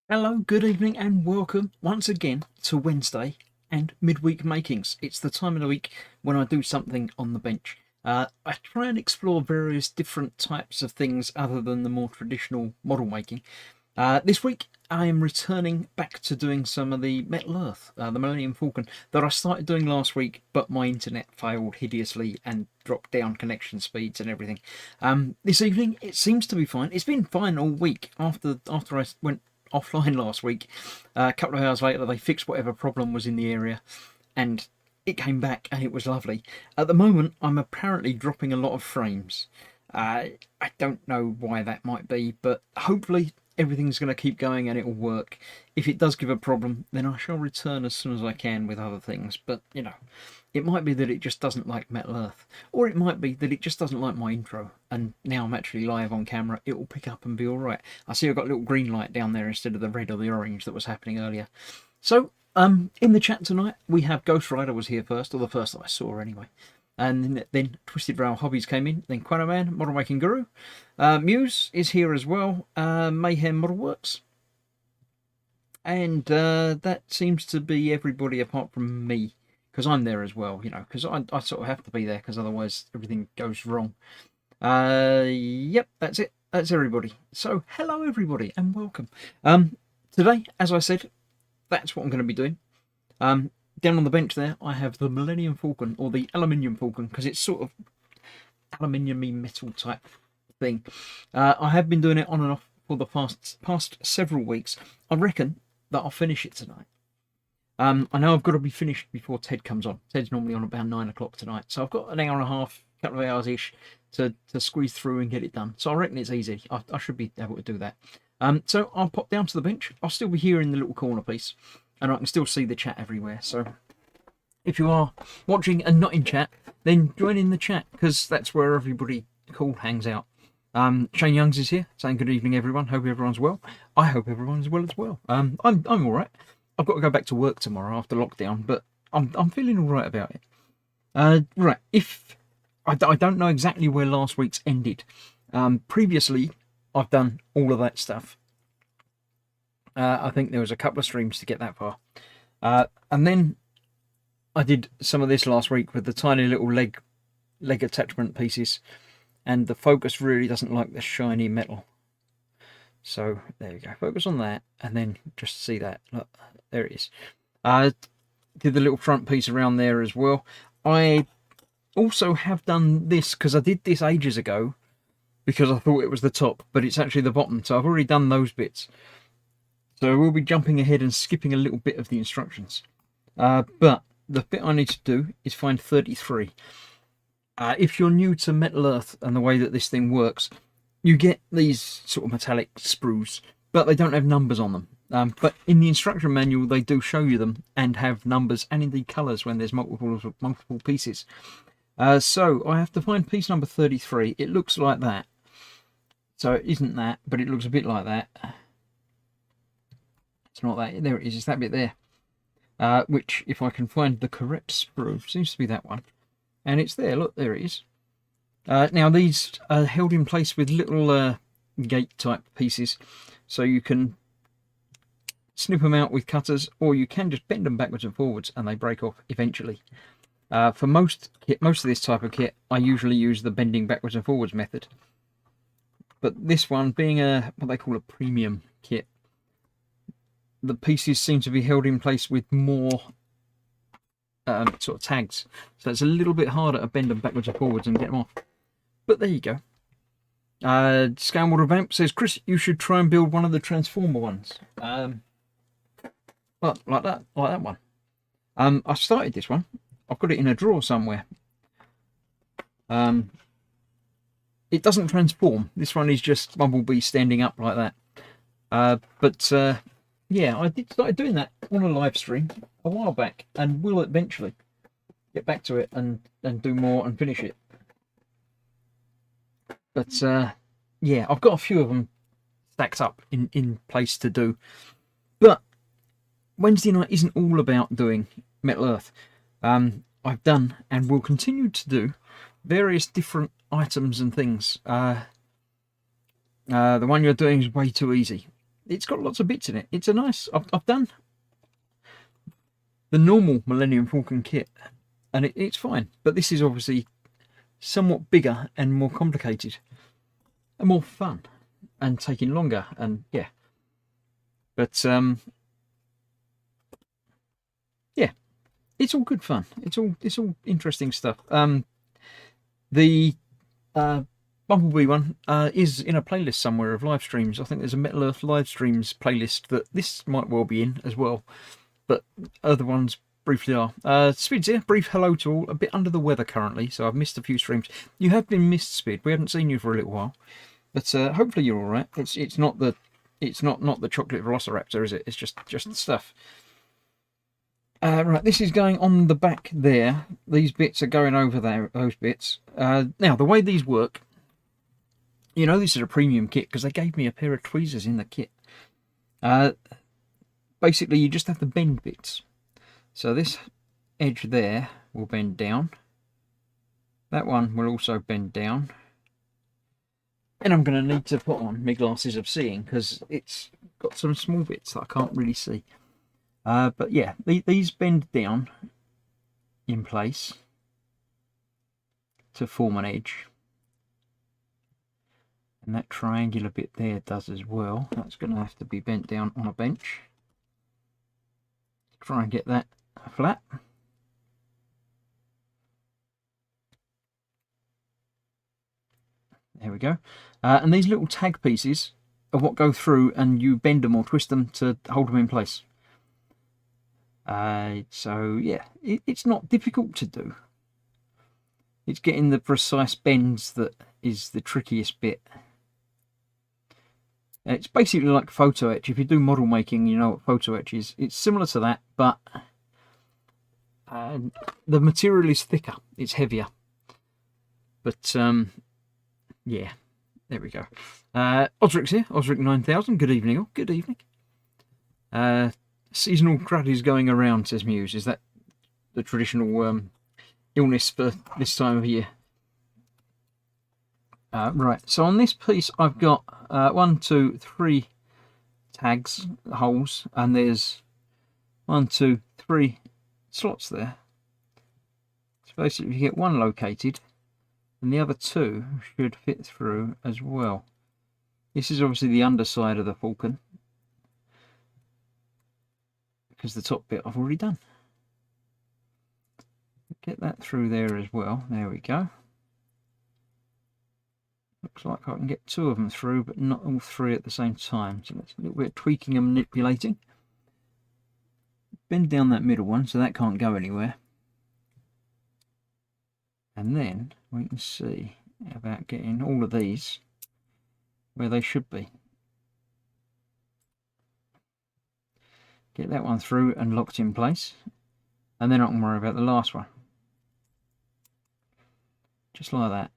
Hello, good evening, and welcome once again to Wednesday and Midweek Makings. It's the time of the week when I do something on the bench. I try and explore various different types of things other than the more traditional model making. This week I am returning back to doing some of the Metal Earth, the Millennium Falcon, that I started doing last week, but my internet failed hideously and dropped down connection speeds and everything. This evening it seems to be fine. It's been fine all week after I went offline last week. A couple of hours later, they fixed whatever problem was in the area, and it came back, and it was lovely. At the moment, I'm apparently dropping a lot of frames. I don't know why that might be, but hopefully everything's going to keep going and it'll work. If it does give a problem, then I shall return as soon as I can with other things. But, it might be that it just doesn't like Metal Earth, or it might be that it just doesn't like my intro, and now I'm actually live on camera, it will pick up and be alright. I see I've got a little green light down there instead of the red or the orange that was happening earlier. So, in the chat tonight, we have Ghost Rider was here first, or the first that I saw anyway. And then Twisted Rail Hobbies came in, then Quanaman, Model Making Guru. Muse is here as well, Mayhem Model Works. And that seems to be everybody apart from me, because I'm there as well, because I sort of have to be there, because otherwise everything goes wrong. Yep, that's it. That's everybody. So, hello everybody, and welcome. Today, as I said, that's what I'm going to be doing. Down on the bench there, I have the Millennium Falcon, or the Aluminium Falcon, because it's sort of aluminium-y metal type thing. I have been doing it on and off for the past several weeks. I reckon that I'll finish it tonight. I know I've got to be finished before Ted comes on. Ted's normally on about 9 o'clock tonight, so I've got an hour and a half, couple of hours-ish to squeeze through and get it done. So I reckon it's easy. I should be able to do that. So I'll pop down to the bench. I'll still be here in the little corner piece, and I can still see the chat everywhere. So if you are watching and not in chat, then join in the chat, because that's where everybody cool hangs out. Shane Youngs is here, saying good evening, everyone. Hope everyone's well. I hope everyone's well as well. I'm all right. I've got to go back to work tomorrow after lockdown, but I'm feeling all right about it. Right, if I don't know exactly where last week's ended. Previously, I've done all of that stuff. I think there was a couple of streams to get that far, and then I did some of this last week with the tiny little leg attachment pieces, and the focus really doesn't like the shiny metal. So there you go, focus on that, and then just see that. Look, there it is. Did the little front piece around there as well. I also have done this, because I did this ages ago, because I thought it was the top, but it's actually the bottom. So I've already done those bits. So we'll be jumping ahead and skipping a little bit of the instructions. But the bit I need to do is find 33. If you're new to Metal Earth and the way that this thing works, you get these sort of metallic sprues, but they don't have numbers on them. But in the instruction manual, they do show you them and have numbers and indeed colours when there's multiple pieces. So I have to find piece number 33. It looks like that. So it isn't that, but it looks a bit like that. It's not that. There it is. It's that bit there. Which, if I can find the correct sprue, seems to be that one. And it's there. Look, there it is. Now, these are held in place with little gate-type pieces. So you can snip them out with cutters, or you can just bend them backwards and forwards, and they break off eventually. For most of this type of kit, I usually use the bending backwards and forwards method. But this one, being what they call a premium kit, the pieces seem to be held in place with more sort of tags. So it's a little bit harder to bend them backwards and forwards and get them off. But there you go. Scale Model Vamp says, Chris, you should try and build one of the Transformer ones. Like that one. I started this one. I've got it in a drawer somewhere. It doesn't transform. This one is just Bumblebee standing up like that. Yeah, I started doing that on a live stream a while back, and will eventually get back to it and do more and finish it. But yeah, I've got a few of them stacked up in place to do. But Wednesday night isn't all about doing Metal Earth. I've done and will continue to do various different items and things. The one you're doing is way too easy. it's got lots of bits in it. It's a nice. I've done the normal Millennium Falcon kit, and it's fine. But this is obviously somewhat bigger and more complicated, and more fun, and taking longer. And yeah, but yeah, it's all good fun. It's all interesting stuff. The Bumblebee one is in a playlist somewhere of live streams. I think there's a Metal Earth live streams playlist that this might well be in as well, but other ones briefly are. Spids here, brief hello to all. A bit under the weather currently, so I've missed a few streams. You have been missed, Spid. We haven't seen you for a little while, but hopefully you're all right. It's not the chocolate velociraptor, is it? It's just stuff. Right, this is going on the back there. These bits are going over there, those bits. Now, the way these work, you know this is a premium kit because they gave me a pair of tweezers in the kit. Basically, you just have to bend bits. So this edge there will bend down. That one will also bend down. And I'm going to need to put on my glasses of seeing because it's got some small bits that I can't really see. But yeah, these bend down in place to form an edge. And that triangular bit there does as well. That's going to have to be bent down on a bench. Try and get that flat. There we go. And these little tag pieces are what go through and you bend them or twist them to hold them in place. So yeah, it's not difficult to do. It's getting the precise bends that is the trickiest bit. It's basically like photo etch. If you do model making, you know what photo etch is. It's similar to that, but the material is thicker. It's heavier. But yeah, there we go. Osric's here. Osric 9000. Good evening, all. Good evening. Seasonal crud is going around, says Muse. Is that the traditional illness for this time of year? Right, so on this piece I've got 1, 2, 3 tags, holes, and there's 1, 2, 3 slots there. So basically you get one located and the other two should fit through as well. This is obviously the underside of the Falcon, because the top bit I've already done. Get that through there as well. There we go. Looks like I can get 2 of them through, but not all 3 at the same time. So that's a little bit of tweaking and manipulating. Bend down that middle one so that can't go anywhere. And then we can see about getting all of these where they should be. Get that one through and locked in place. And then I can worry about the last one. Just like that.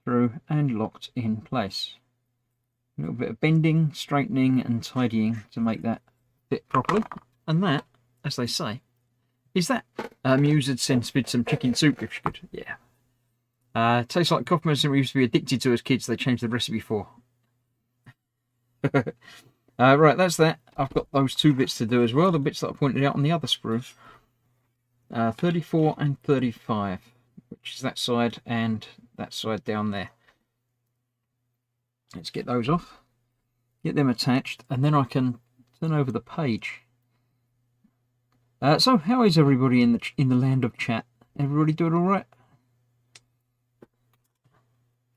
Through and locked in place. A little bit of bending, straightening and tidying to make that fit properly. And that, as they say, is that. Muse had sent Spid some chicken soup if she could. Yeah. Tastes like cough medicine we used to be addicted to as kids. They changed the recipe for. Right, that's that. I've got those 2 bits to do as well. The bits that I pointed out on the other sprue. 34 and 35, which is that side and that side down there. Let's get those off, get them attached, and then I can turn over the page. So how is everybody in the land of chat? Everybody doing all right?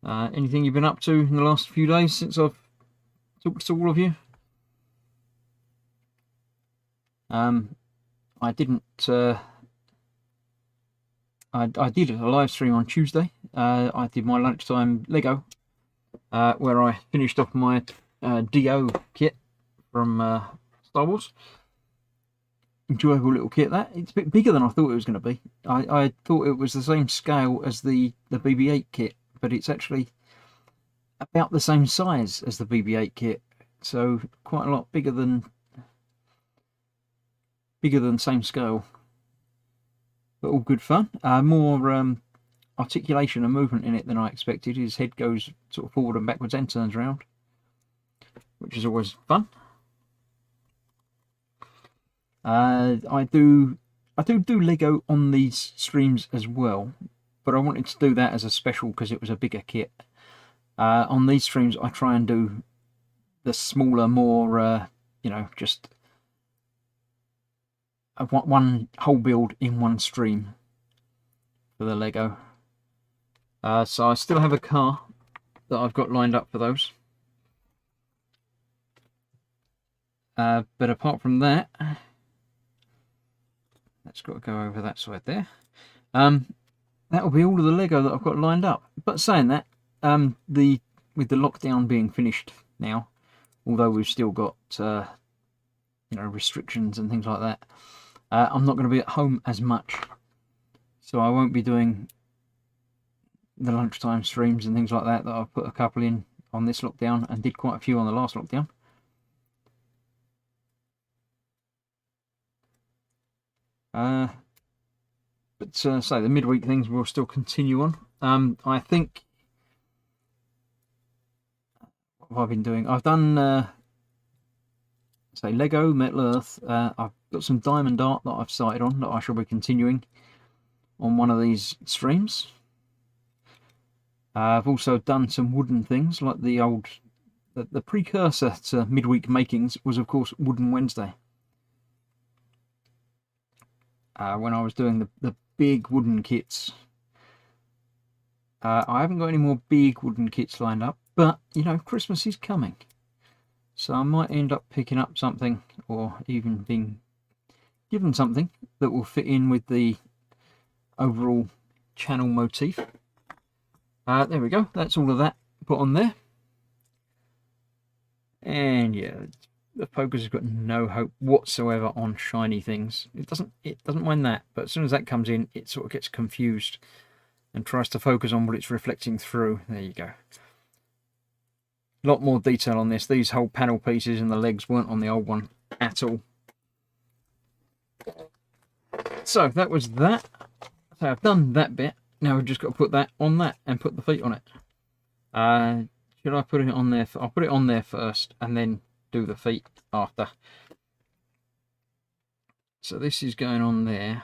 Anything you've been up to in the last few days since I've talked to all of you? I didn't. I did a live stream on Tuesday. I did my lunchtime Lego, where I finished off my DO kit from Star Wars. Enjoyable little kit. That it's a bit bigger than I thought it was going to be. I thought it was the same scale as the BB-8 kit, but it's actually about the same size as the BB-8 kit. So quite a lot bigger than same scale. But all good fun. More articulation and movement in it than I expected. His head goes sort of forward and backwards and turns around. which is always fun. I do Lego on these streams as well, but I wanted to do that as a special because it was a bigger kit. On these streams, I try and do the smaller, more you know, just one whole build in one stream for the Lego. So I still have a car that I've got lined up for those. But apart from that, that's got to go over that side there. That'll be all of the Lego that I've got lined up. But saying that, with the lockdown being finished now, although we've still got you know, restrictions and things like that, I'm not going to be at home as much, so I won't be doing the lunchtime streams and things like that I've put a couple in on this lockdown and did quite a few on the last lockdown. But so the midweek things will still continue on. I think, what have I been doing? I've done say Lego, Metal Earth. I've got some diamond art that I've started on that I shall be continuing on one of these streams. I've also done some wooden things, like the precursor to Midweek Makings was, of course, Wooden Wednesday. When I was doing the big wooden kits. I haven't got any more big wooden kits lined up, but, you know, Christmas is coming. So I might end up picking up something, or even being given something that will fit in with the overall channel motif. There we go, that's all of that put on there. And yeah, the focus has got no hope whatsoever on shiny things. It doesn't mind that, but as soon as that comes in, it sort of gets confused and tries to focus on what it's reflecting through. There you go. A lot more detail on this. These whole panel pieces and the legs weren't on the old one at all. So that was that. So I've done that bit. Now we've just got to put that on that and put the feet on it. Should I put it on there? I'll put it on there first and then do the feet after. So this is going on there,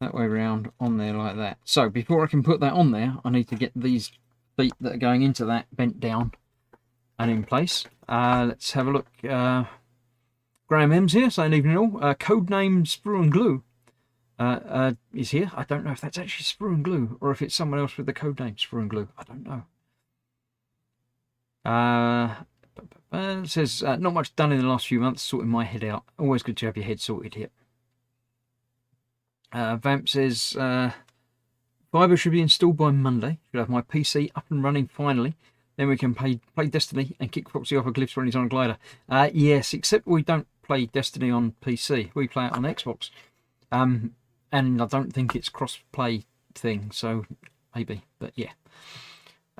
that way round, on there like that. So before I can put that on there, I need to get these feet that are going into that bent down and in place. Let's have a look. Graham M's here saying evening all. Codename Sprue and Glue is here. I don't know if that's actually Sprue and Glue or if it's someone else with the codename Sprue and Glue. I don't know. It says, not much done in the last few months, sorting my head out. Always good to have your head sorted here. Vamp says, Fiber should be installed by Monday. Should have my PC up and running finally. Then we can play Destiny and kick Foxy off a cliff when he's on a glider. Yes, except we don't play Destiny on PC. We play it on Xbox. And I don't think it's cross-play thing, so maybe, but yeah.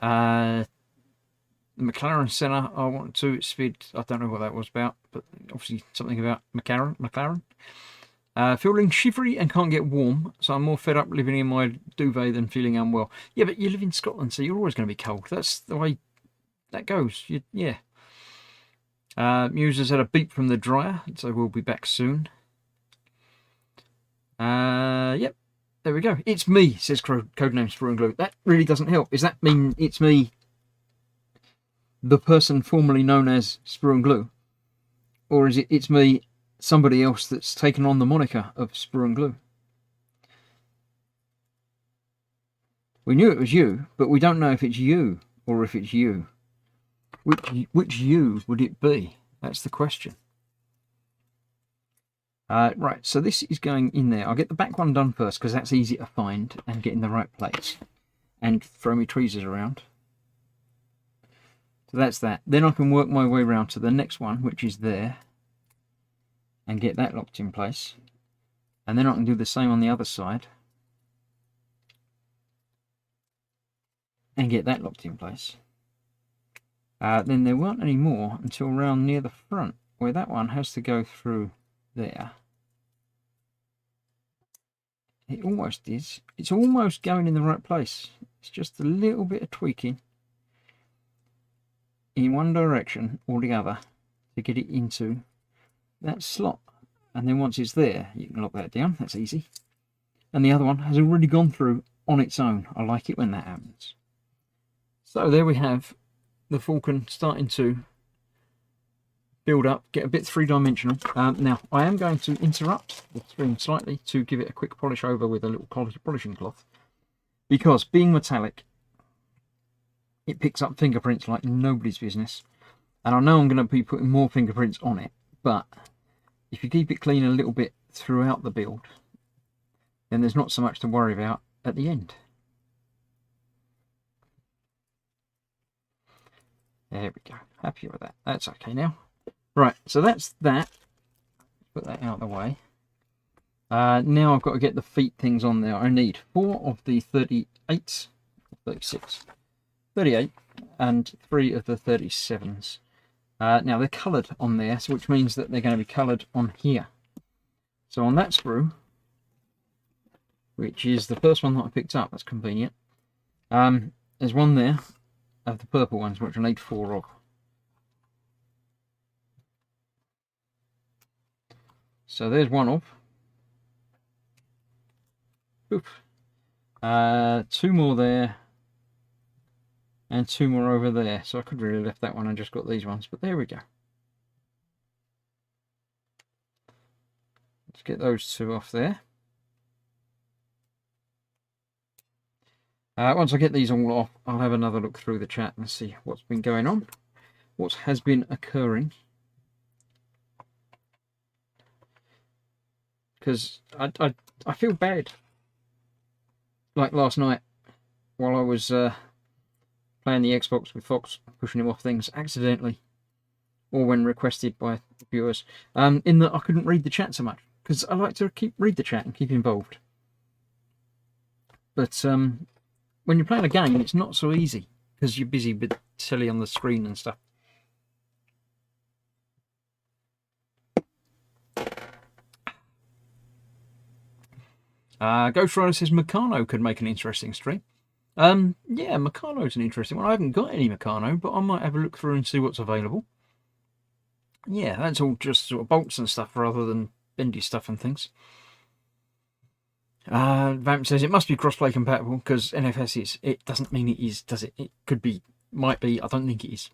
The McLaren Senna, I want to speed. I don't know what that was about, but obviously something about McLaren. Feeling shivery and can't get warm, so I'm more fed up living in my duvet than feeling unwell. Yeah, but you live in Scotland, so you're always going to be cold. That's the way that goes. Yeah. Muse has had a beep from the dryer, so we'll be back soon. Yep, there we go. It's me, says Codename Sprue and Glue. That really doesn't help. Does that mean it's me, the person formerly known as Sprue and Glue? Or is it's me, somebody else that's taken on the moniker of Sprue and Glue? We knew it was you, but we don't know if it's you or if it's you. Which you would it be? That's the question. Right, so this is going in there. I'll get the back one done first because that's easy to find and get in the right place and throw my tweezers around. So that's that. Then I can work my way around to the next one, which is there, and get that locked in place. And then I can do the same on the other side and get that locked in place. Then there weren't any more until around near the front, where that one has to go through there. It almost is. It's almost going in the right place. It's just a little bit of tweaking. in one direction or the other to get it into that slot. And then once it's there, you can lock that down. That's easy. And the other one has already gone through on its own. I like it when that happens. So there we have the Falcon starting to build up, get a bit three-dimensional. Now, I am going to interrupt the stream slightly to give it a quick polish over with a little polishing cloth. Because being metallic, it picks up fingerprints like nobody's business. And I know I'm going to be putting more fingerprints on it, but if you keep it clean a little bit throughout the build, then there's not so much to worry about at the end. There we go. Happy with that. That's okay now. Right, so that's that. Put that out of the way. Now I've got to get the feet things on there. I need 4 of the 38, 36, 38, and 3 of the 37s. Now they're coloured on there, so which means that they're going to be coloured on here. So on that screw, which is the first one that I picked up, that's convenient. There's one there of the purple ones, which I need 4 of. So there's one of. Oof. 2 more there. And 2 more over there. So I could really have left that one and just got these ones, but there we go. Let's get those 2 off there. Once I get these all off, I'll have another look through the chat and see what's been going on, what has been occurring. Because I feel bad. Like last night, while I was playing the Xbox with Fox, pushing him off things accidentally, or when requested by viewers, in that I couldn't read the chat so much, because I like to read the chat and keep involved. But when you're playing a game, it's not so easy, because you're busy with telly on the screen and stuff. Ghost Rider says Meccano could make an interesting stream. Yeah, Meccano's an interesting one. I haven't got any Meccano, but I might have a look through and see what's available. Yeah, that's all just sort of bolts and stuff rather than bendy stuff and things. Vamp says it must be crossplay compatible because NFS is. It doesn't mean it is, does it? It could be, might be. I don't think it is.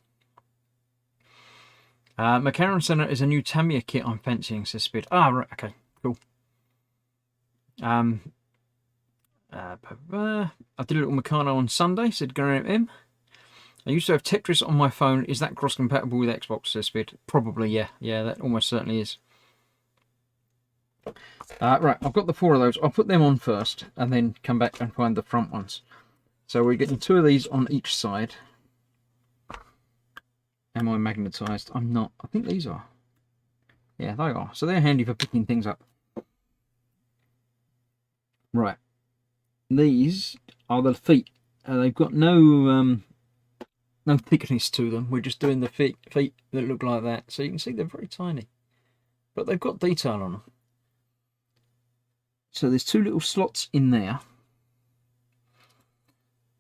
McCarran Center is a new Tamiya kit I'm fancying, says Spid. Ah, right, okay, cool. I did a little Meccano on Sunday, said Garrett M. I used to have Tetris on my phone. Is that cross compatible with Xbox, says Spid? Probably, yeah. Yeah, that almost certainly is. Right, I've got the 4 of those. I'll put them on first and then come back and find the front ones. So we're getting 2 of these on each side. Am I magnetised? I'm not. I think these are. Yeah, they are. So they're handy for picking things up. Right. These are the feet. They've got no thickness to them. We're just doing the feet that look like that. So you can see they're very tiny. But they've got detail on them. So there's 2 little slots in there.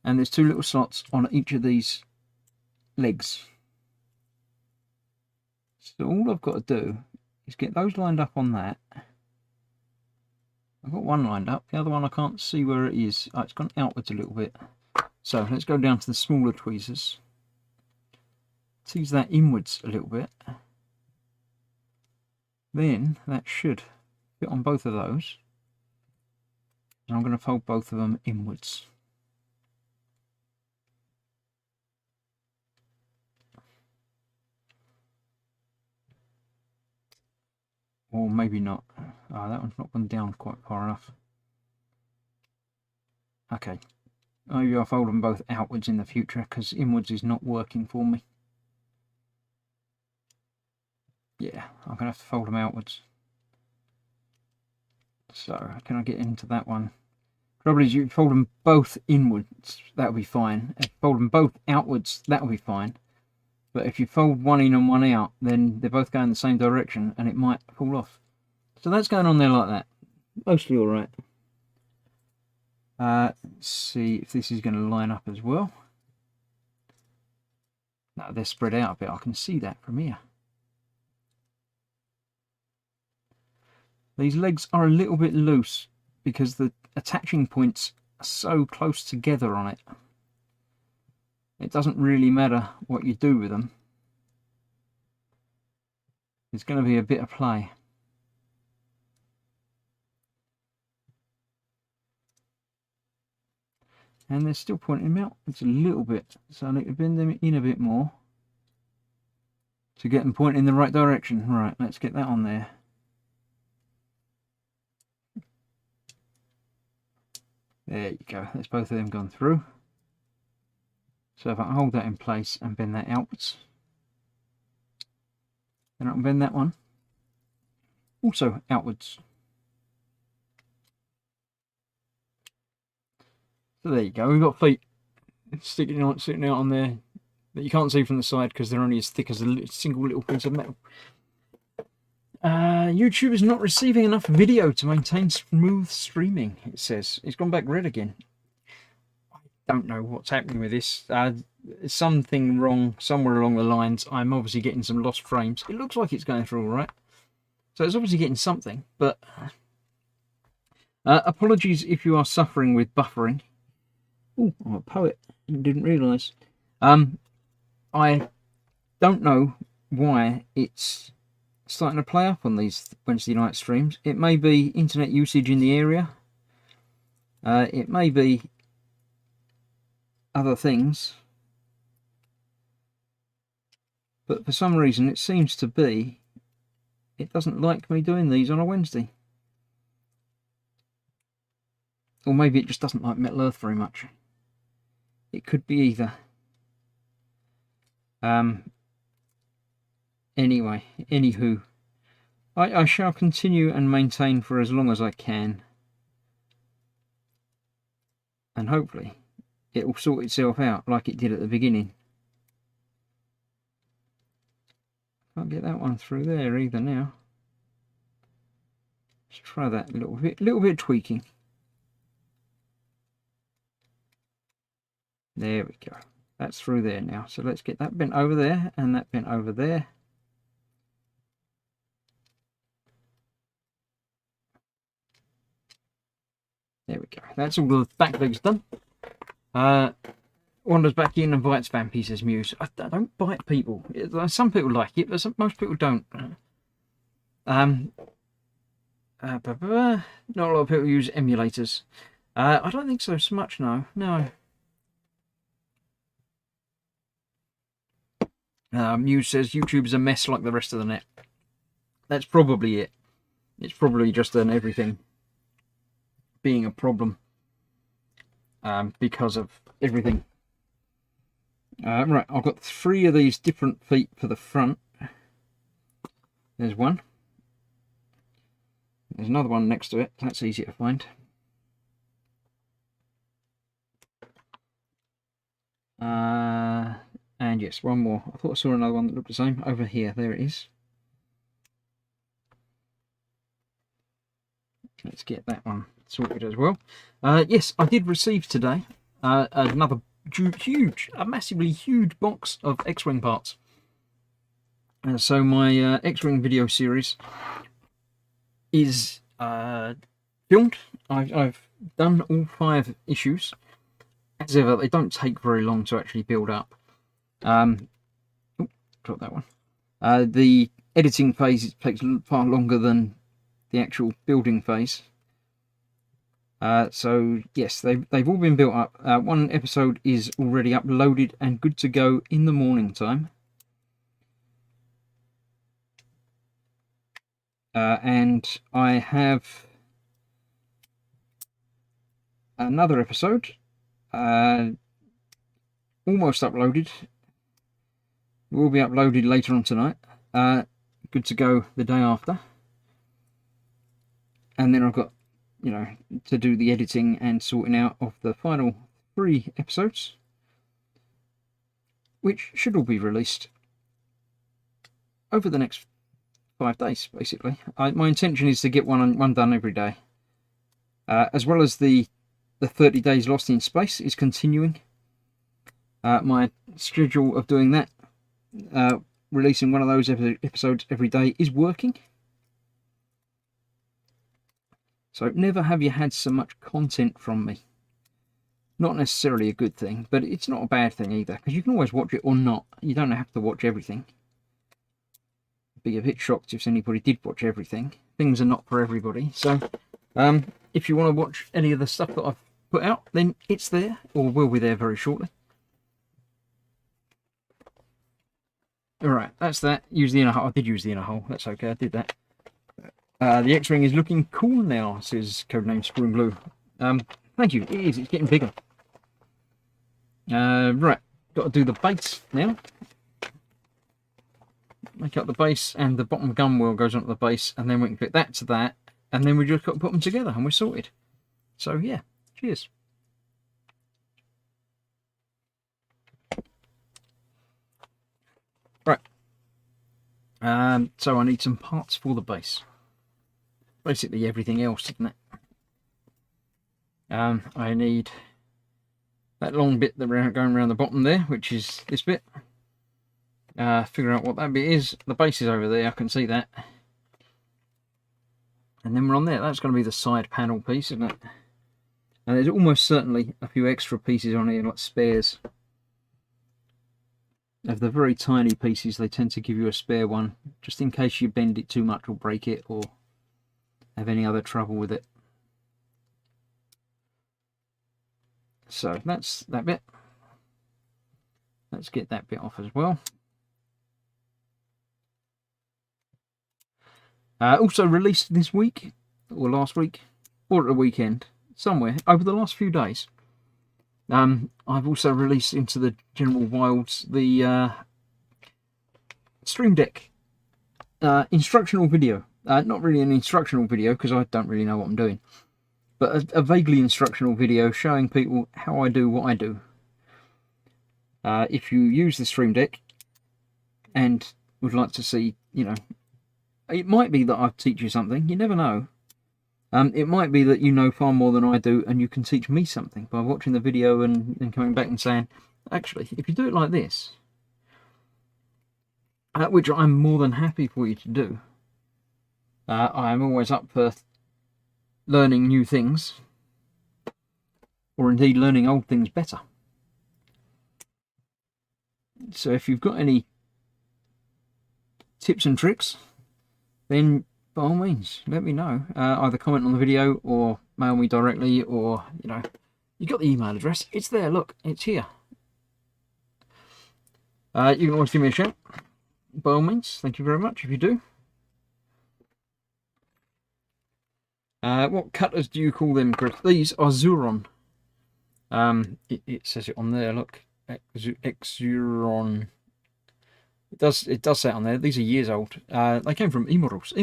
And there's 2 little slots on each of these legs. So all I've got to do is get those lined up on that. I've got one lined up, the other one I can't see where it is. Oh, it's gone outwards a little bit. So let's go down to the smaller tweezers. Tease that inwards a little bit. Then that should fit on both of those. And I'm going to fold both of them inwards. Or maybe not. Oh, that one's not gone down quite far enough. Okay. Maybe I'll fold them both outwards in the future because inwards is not working for me. Yeah, I'm going to have to fold them outwards. So, can I get into that one? Trouble is, you fold them both inwards, that'll be fine. If you fold them both outwards, that'll be fine. But if you fold one in and one out, then they're both going the same direction and it might fall off. So that's going on there like that. Mostly alright. Let's see if this is going to line up as well. Now they're spread out a bit. I can see that from here. These legs are a little bit loose because the attaching points are so close together on it. It doesn't really matter what you do with them. There's going to be a bit of play. And they're still pointing them out. It's a little bit. So I need to bend them in a bit more to get them pointing in the right direction. Right, let's get that on there. There you go. That's both of them gone through. So if I hold that in place and bend that outwards, then I can bend that one also outwards. So there you go. We've got feet sitting out on there that you can't see from the side because they're only as thick as a single little piece of metal. YouTube is not receiving enough video to maintain smooth streaming, it says. It's gone back red again. I don't know what's happening with this. Something wrong somewhere along the lines. I'm obviously getting some lost frames. It looks like it's going through all right. So it's obviously getting something, but apologies if you are suffering with buffering. Oh, I'm a poet. Didn't realise. I don't know why it's starting to play up on these Wednesday night streams. It may be internet usage in the area. It may be other things. But for some reason it seems to be it doesn't like me doing these on a Wednesday. Or maybe it just doesn't like Metal Earth very much. It could be either. Anyway, anywho, I shall continue and maintain for as long as I can. And hopefully it will sort itself out like it did at the beginning. Can't get that one through there either now. Let's try that a little bit of tweaking. There we go. That's through there now. So let's get that bent over there and that bent over there. There we go. That's all the back legs done. Wanders back in and bites Vampy, says Muse. I don't bite people. Some people like it, but most people don't. Not a lot of people use emulators. I don't think so much, no. No. Muse says YouTube is a mess like the rest of the net. That's probably it. It's probably just an everything being a problem because of everything. Right, I've got 3 of these different feet for the front. There's one. There's another one next to it. That's easy to find. And yes, one more. I thought I saw another one that looked the same. Over here, there it is. Let's get that one sorted as well. Yes, I did receive today another massively huge box of X-Wing parts. So my X-Wing video series is filmed. I've done all 5 issues. As ever, they don't take very long to actually build up. Drop that one. The editing phase takes far longer than the actual building phase. So yes, they've all been built up. One episode is already uploaded and good to go in the morning time. And I have another episode almost uploaded. It will be uploaded later on tonight. Good to go the day after. And then I've got, you know, to do the editing and sorting out of the final 3 episodes, which should all be released over the next 5 days, basically. My intention is to get one done every day, as well as the 30 days lost in space is continuing. My schedule of doing that releasing one of those episodes every day is working. So never have you had so much content from me. Not necessarily a good thing, but it's not a bad thing either, because you can always watch it or not. You don't have to watch everything. Be a bit shocked if anybody did watch everything. Things are not for everybody. So if you want to watch any of the stuff that I've put out, then it's there, or will be there very shortly. Alright, that's that. Use the inner hole. I did use the inner hole. That's okay, I did that. The X-Wing is looking cool now, says Codename Screw and Blue. Thank you. It is. It's getting bigger. Right, got to do the base now. Make up the base, and the bottom gun wheel goes onto the base, and then we can fit that to that, and then we just got to put them together, and we're sorted. So yeah, cheers. Right. So I need some parts for the base. Basically everything else, isn't it? I need that long bit that we're going around the bottom there, which is this bit. Figure out what that bit is. The base is over there, I can see that. And then we're on there. That's going to be the side panel piece, isn't it? And there's almost certainly a few extra pieces on here, like spares. Of the very tiny pieces, they tend to give you a spare one, just in case you bend it too much or break it, or have any other trouble with it. So that's that bit. Let's get that bit off as well. Also released this week, or last week, or at the weekend, somewhere, over the last few days. I've also released into the general wilds the Stream Deck instructional video. Not really an instructional video, because I don't really know what I'm doing. But a vaguely instructional video showing people how I do what I do. If you use the Stream Deck and would like to see, you know, it might be that I teach you something, you never know. It might be that you know far more than I do and you can teach me something by watching the video and coming back and saying, actually, if you do it like this, which I'm more than happy for you to do. I am always up for learning new things, or indeed learning old things better. So if you've got any tips and tricks, then by all means let me know. Either comment on the video or mail me directly, or you know, you got the email address, it's there, look, it's here. You can always give me a shout, by all means. Thank you very much if you do. What cutters do you call them, Chris? These are Xuron. It says it on there, look. Xuron. It does say it on there. These are years old. They came from emodels.co.uk.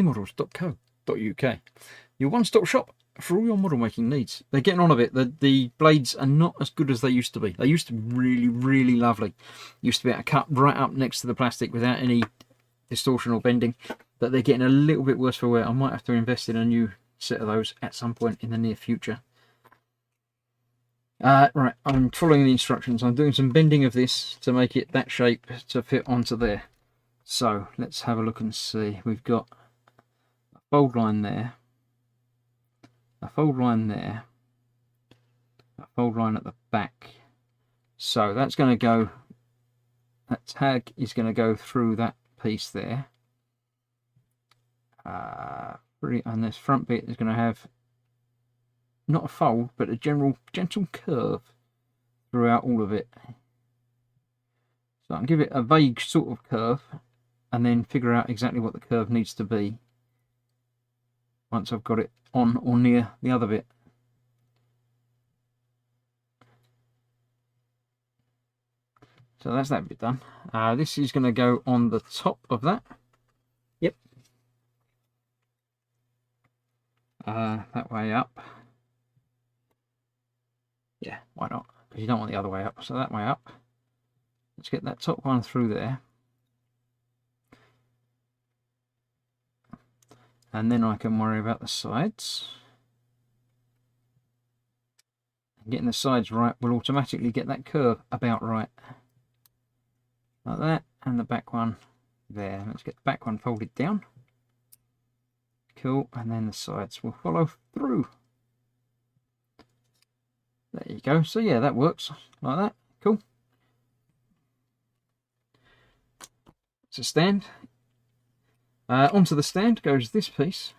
Your one-stop shop for all your model making needs. They're getting on a bit. The blades are not as good as they used to be. They used to be really, really lovely. Used to be able to cut right up next to the plastic without any distortion or bending. But they're getting a little bit worse for wear. I might have to invest in a new set of those at some point in the near future. Right, I'm following the instructions. I'm doing some bending of this to make it that shape to fit onto there. So let's have a look and see. We've got a fold line there, a fold line there, a fold line at the back. So that's going to go, that tag is going to go through that piece there. And this front bit is going to have not a fold, but a gentle curve throughout all of it. So I can give it a vague sort of curve and then figure out exactly what the curve needs to be once I've got it on or near the other bit. So that's that bit done. This is going to go on the top of that. Yep. That way up. Yeah, why not? Because you don't want the other way up, so that way up. Let's get that top one through there. And then I can worry about the sides. And getting the sides right will automatically get that curve about right. Like that. and the back one there. Let's get the back one folded down. Cool, and then the sides will follow through. There you go. So yeah, that works like that. Cool. It's a stand. Onto the stand goes this piece,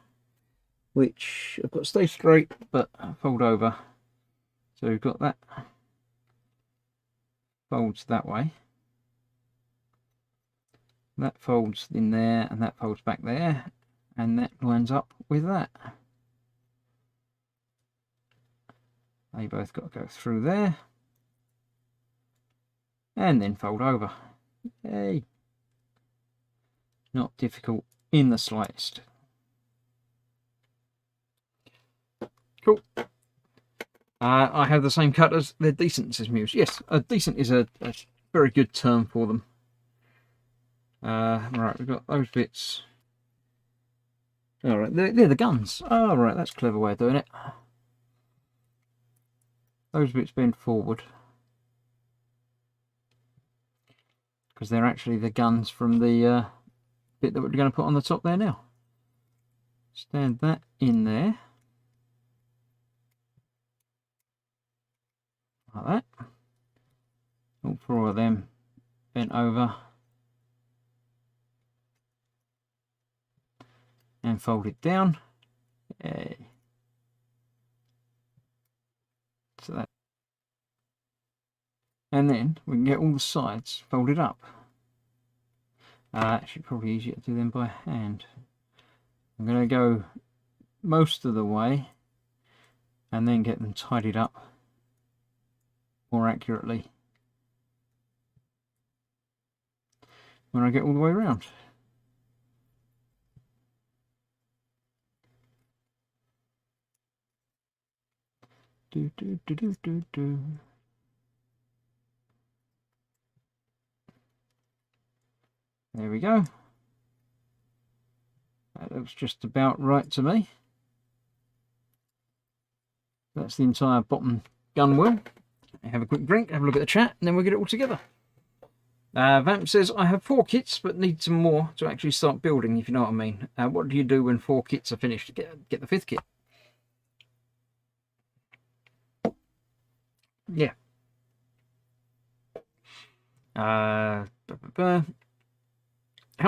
which I've got to stay straight but fold over. So we've got that folds that way. That folds in there, and that folds back there, and that lines up with that. They both got to go through there, and then fold over. Yay! Not difficult in the slightest. Cool. I have the same cutters. They're decent, says Muse. Yes, decent is a very good term for them. Right, we've got those bits. All right, they're the guns. Oh, right, that's a clever way of doing it. Those bits bend forward because they're actually the guns from the bit that we're going to put on the top there now. Stand that in there. Like that. All four of them bent over and folded down. Yay. So that, and then we can get all the sides folded up. Actually, probably easier to do them by hand. I'm going to go most of the way and then get them tidied up more accurately when I get all the way around. Do, do, do, do, do, do. There we go. That looks just about right to me. That's the entire bottom gun wheel. Have a quick drink, have a look at the chat, and then we'll get it all together. Vamp says, I have 4 kits, but need some more to actually start building, if you know what I mean. What do you do when 4 kits are finished? Get the 5th kit. Yeah. How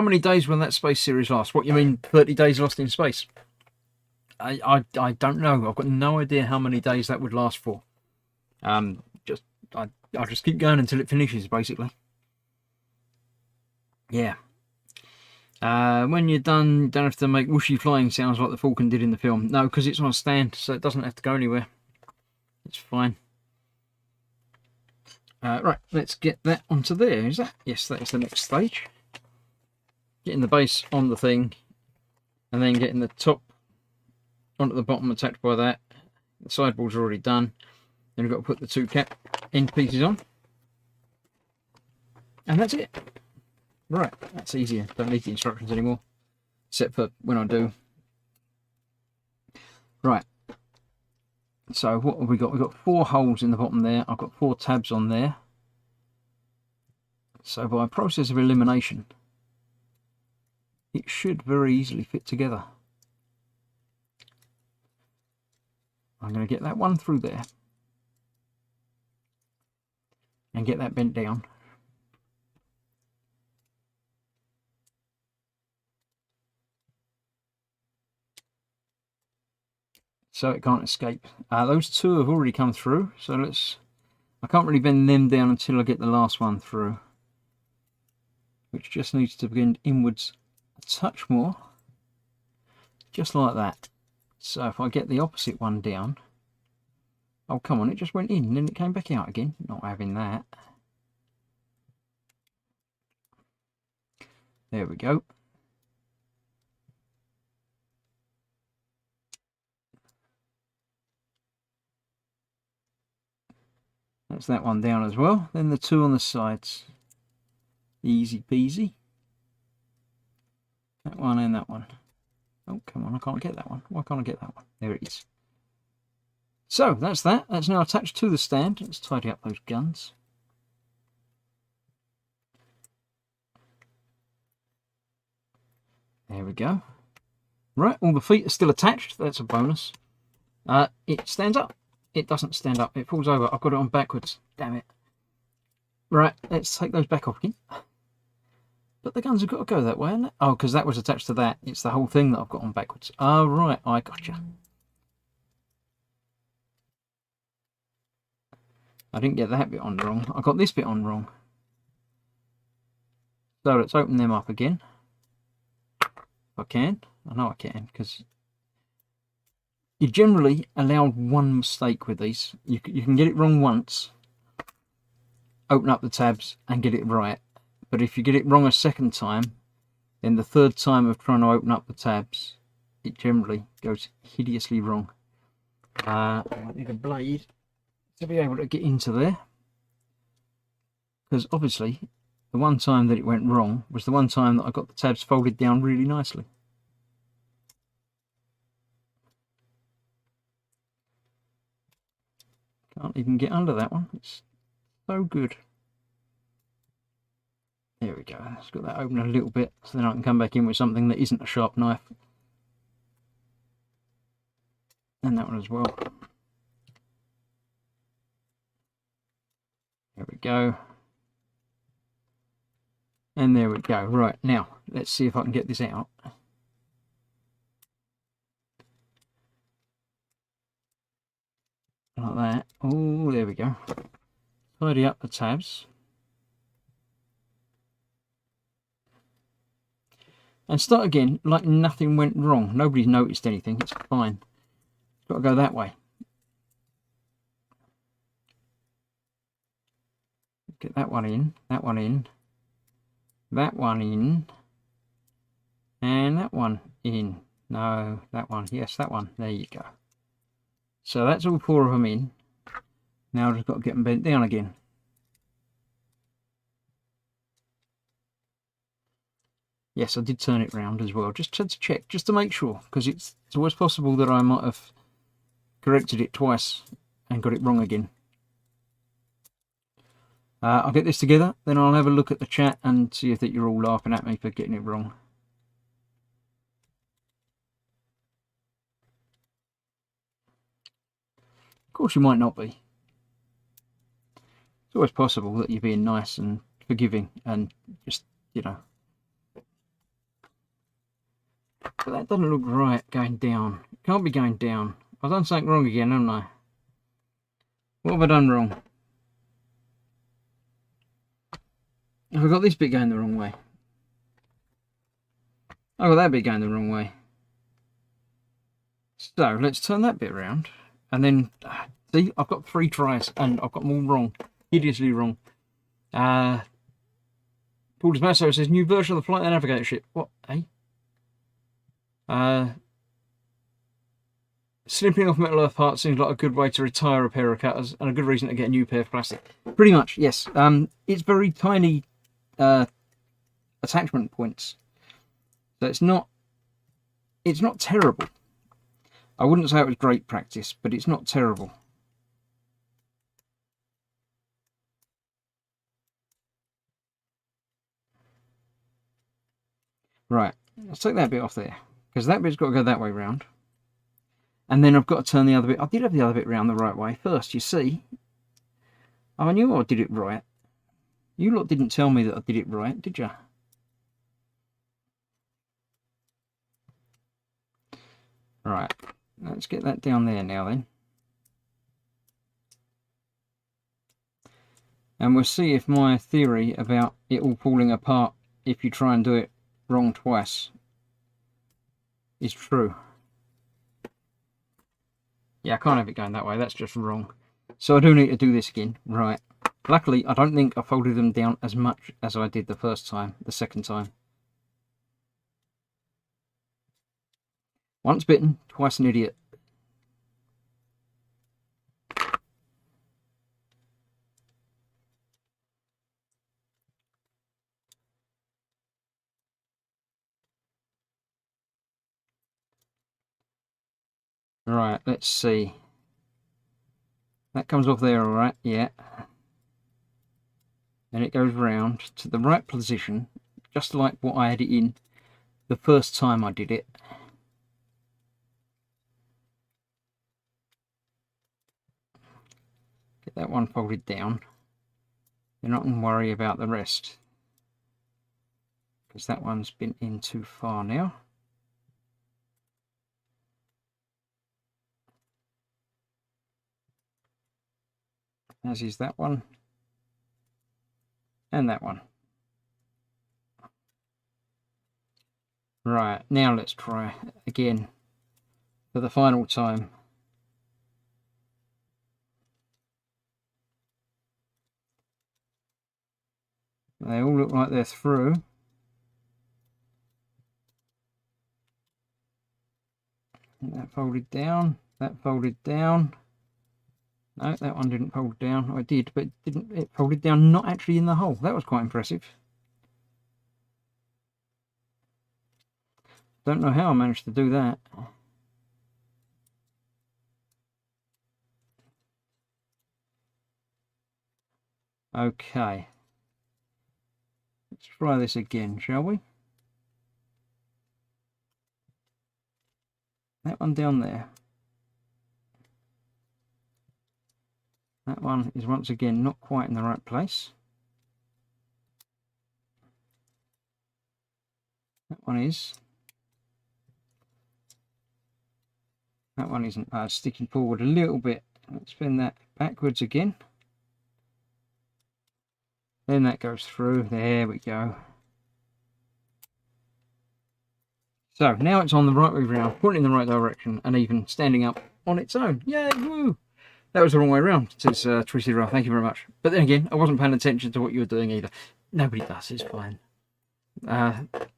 many days will that space series last? What you mean 30 days lost in space? I don't know. I've got no idea how many days that would last for. I'll just keep going until it finishes, basically. Yeah. When you're done, you don't have to make whooshy flying sounds like the Falcon did in the film. No, because it's on a stand, so it doesn't have to go anywhere. It's fine. Right, let's get that onto there. Is that? Yes, that is the next stage. Getting the base on the thing, and then getting the top onto the bottom attached by that. The sideboard's already done. Then we've got to put the 2 cap end pieces on. And that's it. Right, that's easier. Don't need the instructions anymore. Except for when I do. Right. So what have we got? We've got 4 holes in the bottom there. I've got 4 tabs on there. So by a process of elimination, it should very easily fit together. I'm going to get that one through there. And get that bent down. So it can't escape. Those 2 have already come through, so I can't really bend them down until I get the last one through, which just needs to bend inwards a touch more, just like that. So if I get the opposite one down, oh come on, it just went in and then it came back out again. Not having that. There we go. That's that one down as well. Then the 2 on the sides. Easy peasy. That one and that one. Oh, come on, I can't get that one. Why can't I get that one? There it is. So, that's that. That's now attached to the stand. Let's tidy up those guns. There we go. Right, all the feet are still attached. That's a bonus. It stands up. It doesn't stand up. It falls over. I've got it on backwards. Damn it. Right, let's take those back off again. But the guns have got to go that way, haven't it? Oh, because that was attached to that. It's the whole thing that I've got on backwards. Oh, right, I gotcha. I didn't get that bit on wrong. I got this bit on wrong. So let's open them up again. If I can. I know I can, because you're generally allowed one mistake with these. You can get it wrong once, open up the tabs and get it right. But if you get it wrong a second time, then the third time of trying to open up the tabs, it generally goes hideously wrong. I might need a blade to be able to get into there, because obviously the one time that it went wrong was the one time that I got the tabs folded down really nicely. Can't even get under that one. It's so good. There we go. Let's got that open a little bit so then I can come back in with something that isn't a sharp knife. And that one as well. There we go. And there we go. Right, now let's see if I can get this out. Like that. Oh, there we go. Tidy up the tabs. And start again like nothing went wrong. Nobody's noticed anything. It's fine. It's got to go that way. Get that one in. That one in. That one in. And that one in. No, that one. Yes, that one. There you go. So that's all four of them in. Now I've just got to get them bent down again. Yes, I did turn it round as well, just to check, just to make sure, because it's always possible that I might have corrected it twice and got it wrong again. I'll get this together, then I'll have a look at the chat and see if that you're all laughing at me for getting it wrong. Of course you might not be. It's always possible that you're being nice and forgiving and just, you know. But that doesn't look right going down. It can't be going down. I've done something wrong again, haven't I? What have I done wrong? Have I got this bit going the wrong way? I've got that bit going the wrong way. So let's turn that bit around. And then, see, I've got 3 tries and I've got them all wrong. Hideously wrong. Paul Masso says, new version of the Flight and Navigator ship. What, eh? Snipping off metal earth parts seems like a good way to retire a pair of cutters and a good reason to get a new pair of plastic. Pretty much, yes. It's very tiny attachment points, so it's not terrible. I wouldn't say it was great practice, but it's not terrible. Right, let's take that bit off there, because that bit's got to go that way round. And then I've got to turn the other bit. I did have the other bit round the right way first, you see. I knew I did it right. You lot didn't tell me that I did it right, did you? Right, let's get that down there now then. And we'll see if my theory about it all falling apart if you try and do it wrong twice is true. Yeah, I can't have it going that way. That's just wrong. So I do need to do this again. Right. Luckily, I don't think I folded them down as much as I did the first time, the second time. Once bitten, twice an idiot. Right, let's see. That comes off there, all right, yeah. Then it goes round to the right position, just like what I had it in the first time I did it. Get that one folded down. You're not going to worry about the rest, because that one's been in too far now. As is that one. And that one. Right, now let's try again for the final time. They all look like they're through. That folded down, that folded down. No, that one didn't fold down. I did, but it folded down not actually in the hole. That was quite impressive. Don't know how I managed to do that. Okay. Let's try this again, shall we? That one down there. That one is once again not quite in the right place. That one is. That one isn't. Sticking forward a little bit. Let's spin that backwards again. Then that goes through. There we go. So now it's on the right way round, pointing in the right direction, and even standing up on its own. Yay! Woo! That was the wrong way around, says Twisted Rail. Thank you very much. But then again, I wasn't paying attention to what you were doing either. Nobody does. It's fine.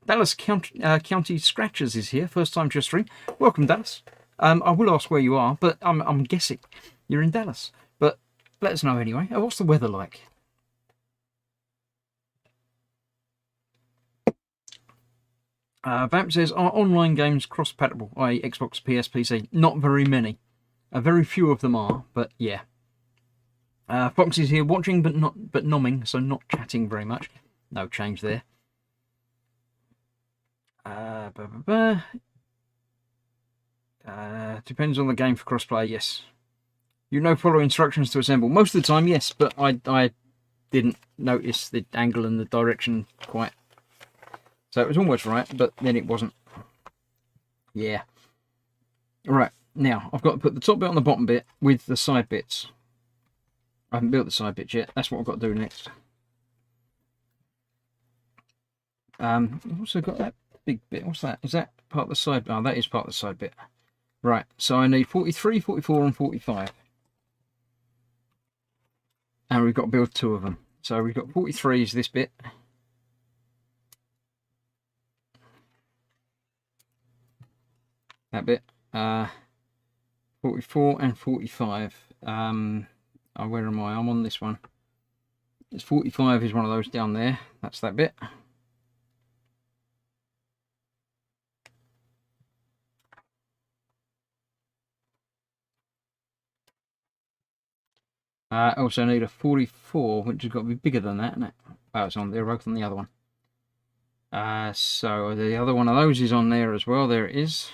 Dallas County Scratchers is here. First time to your stream. Welcome, Dallas. I will ask where you are, but I'm guessing you're in Dallas. But let us know anyway. What's the weather like? Vamp says, are online games cross-compatible, i.e. Xbox, PS, PC? Not very many. Very few of them are, but yeah. Fox is here watching, but nomming, so not chatting very much. No change there. Depends on the game for crossplay, yes. You know, follow instructions to assemble. Most of the time, yes, but I didn't notice the angle and the direction quite. So it was almost right, but then it wasn't. Yeah. Right, now I've got to put the top bit on the bottom bit with the side bits. I haven't built the side bits yet. That's what I've got to do next. I've also got that big bit. What's that? Is that part of the side? Oh, that is part of the side bit. Right, so I need 43, 44 and 45. And we've got to build two of them. So we've got 43 is this bit. That bit. 44 and 45. Where am I? I'm on this one. It's 45 is one of those down there. That's that bit. I also need a 44, which has got to be bigger than that, isn't it? Oh, it's on there, both on the other one. So the other one of those is on there as well. There it is.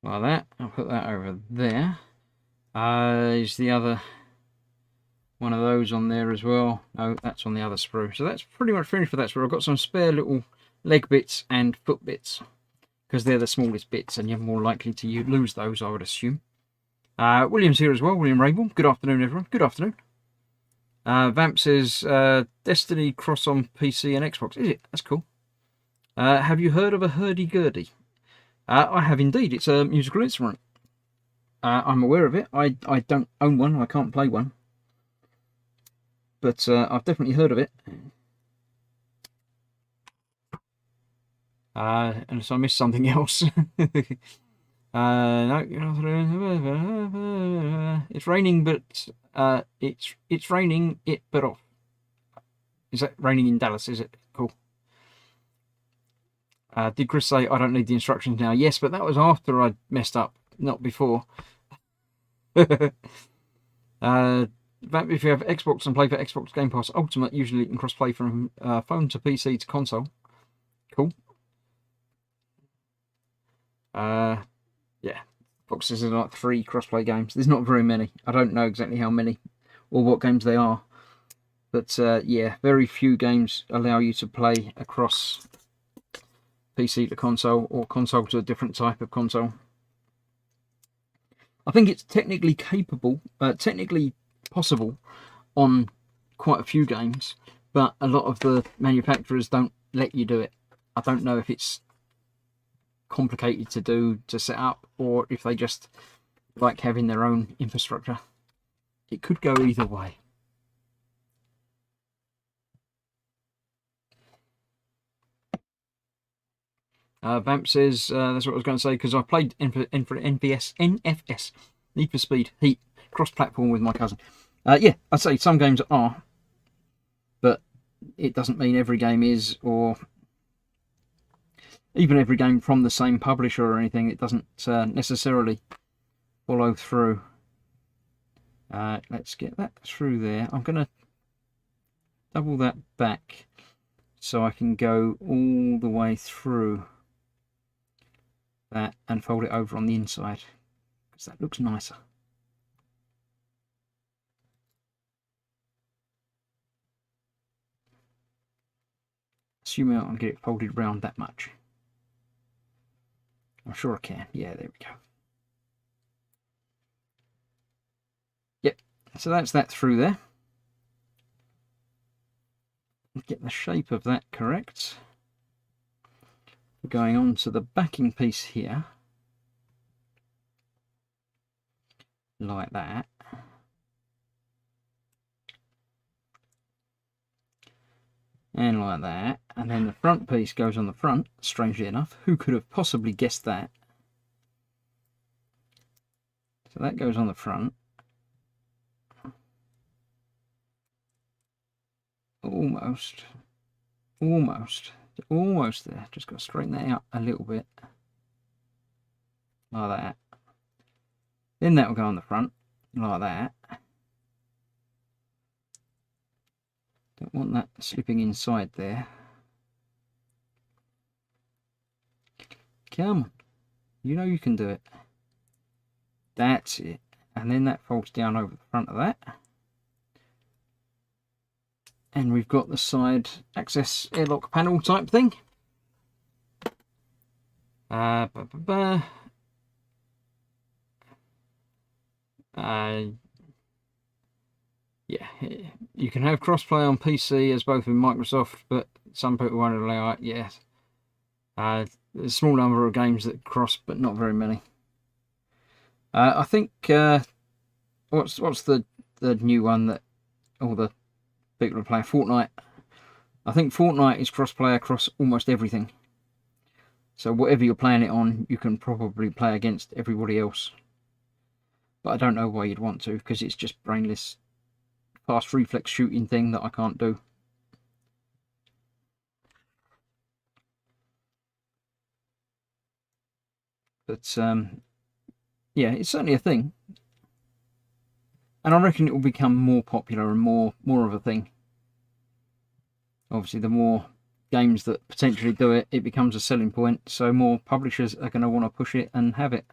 Like that. I'll put that over there. Is the other one of those on there as well? No, that's on the other sprue. So that's pretty much finished for that sprue. I've got some spare little leg bits and foot bits, because they're the smallest bits and you're more likely to lose those, I would assume. William's here as well, William Rabel. Good afternoon, everyone. Good afternoon. Vamp says, Destiny cross on PC and Xbox. Is it? That's cool. Have you heard of a hurdy-gurdy? I have indeed. It's a musical instrument. I'm aware of it. I don't own one. I can't play one. But I've definitely heard of it. Unless I missed something else. No, it's raining, but it's raining it, but off. Is that raining in Dallas? Is it? Cool. Did Chris say I don't need the instructions now? Yes, but that was after I messed up, not before. if you have Xbox and play for Xbox Game Pass Ultimate, usually you can cross-play from phone to PC to console. Cool. Yeah, boxes are like 3 cross-play games. There's not very many. I don't know exactly how many or what games they are. But yeah, very few games allow you to play across PC to console or console to a different type of console. I think it's technically technically possible on quite a few games, but a lot of the manufacturers don't let you do it. I don't know if it's complicated to set up, or if they just like having their own infrastructure. It could go either way. Vamp says, that's what I was going to say, because I played NFS, Need for Speed Heat, cross-platform with my cousin. Yeah, I'd say some games are, but it doesn't mean every game is, or even every game from the same publisher or anything. It doesn't necessarily follow through. Let's get that through there. I'm going to double that back so I can go all the way through that and fold it over on the inside, because that looks nicer. Assuming I can get it folded round that much. I'm sure I can. Yeah, there we go. Yep, so that's that through there. Get the shape of that correct. Going on to the backing piece here, like that. And like that. And then the front piece goes on the front, strangely enough. Who could have possibly guessed that? So that goes on the front. Almost there. Just got to straighten that out a little bit, like that. Then that will go on the front, like that. Don't want that slipping inside there. Come on, you know you can do it. That's it. And then that folds down over the front of that. And we've got the side access airlock panel type thing. Yeah, you can have crossplay on PC as both in Microsoft, but some people won't allow it. Yes, there's a small number of games that cross, but not very many. I think what's the new one that all the people are playing? Fortnite. I think Fortnite is crossplay across almost everything. So whatever you're playing it on, you can probably play against everybody else. But I don't know why you'd want to, because it's just brainless, fast reflex shooting thing that I can't do. But yeah, it's certainly a thing. And I reckon it will become more popular and more of a thing. Obviously, the more games that potentially do it, it becomes a selling point. So more publishers are going to want to push it and have it.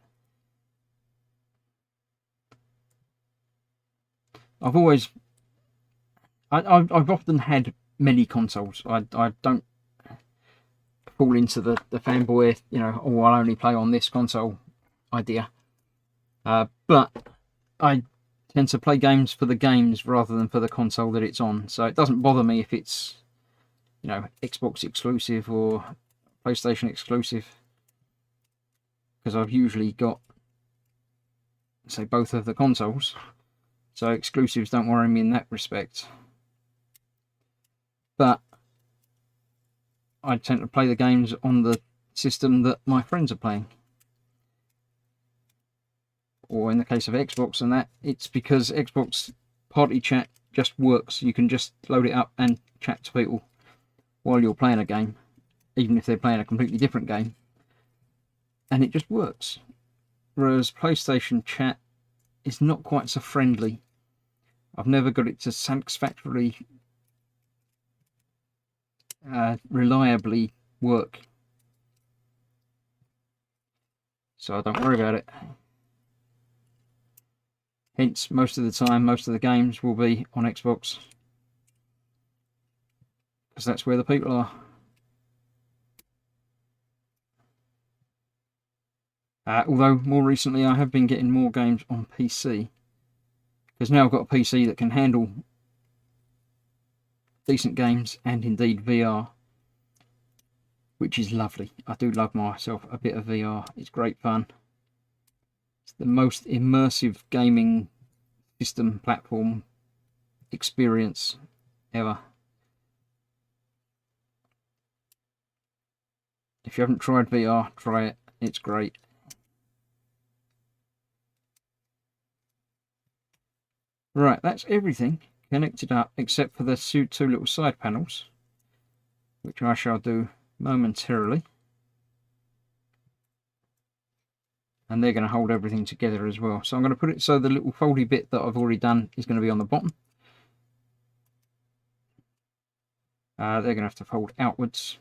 I've often had many consoles. I don't fall into the fanboy, you know, oh, I'll only play on this console idea. But I tend to play games for the games rather than for the console that it's on. So it doesn't bother me if it's, you know, Xbox exclusive or PlayStation exclusive, because I've usually got, say, both of the consoles. So exclusives don't worry me in that respect. But I tend to play the games on the system that my friends are playing. Or in the case of Xbox and that, it's because Xbox party chat just works. You can just load it up and chat to people while you're playing a game, even if they're playing a completely different game. And it just works. Whereas PlayStation chat is not quite so friendly. I've never got it to satisfactorily, reliably work. So I don't worry about it. Hence, most of the time, most of the games will be on Xbox, because that's where the people are. Although more recently I have been getting more games on PC, because now I've got a PC that can handle decent games and indeed VR, which is lovely. I do love myself a bit of VR. It's great fun. It's the most immersive gaming system platform experience ever. If you haven't tried VR, try it. It's great. Right, that's everything connected up except for the two little side panels, which I shall do momentarily. And they're going to hold everything together as well. So I'm going to put it so the little foldy bit that I've already done is going to be on the bottom. They're going to have to fold outwards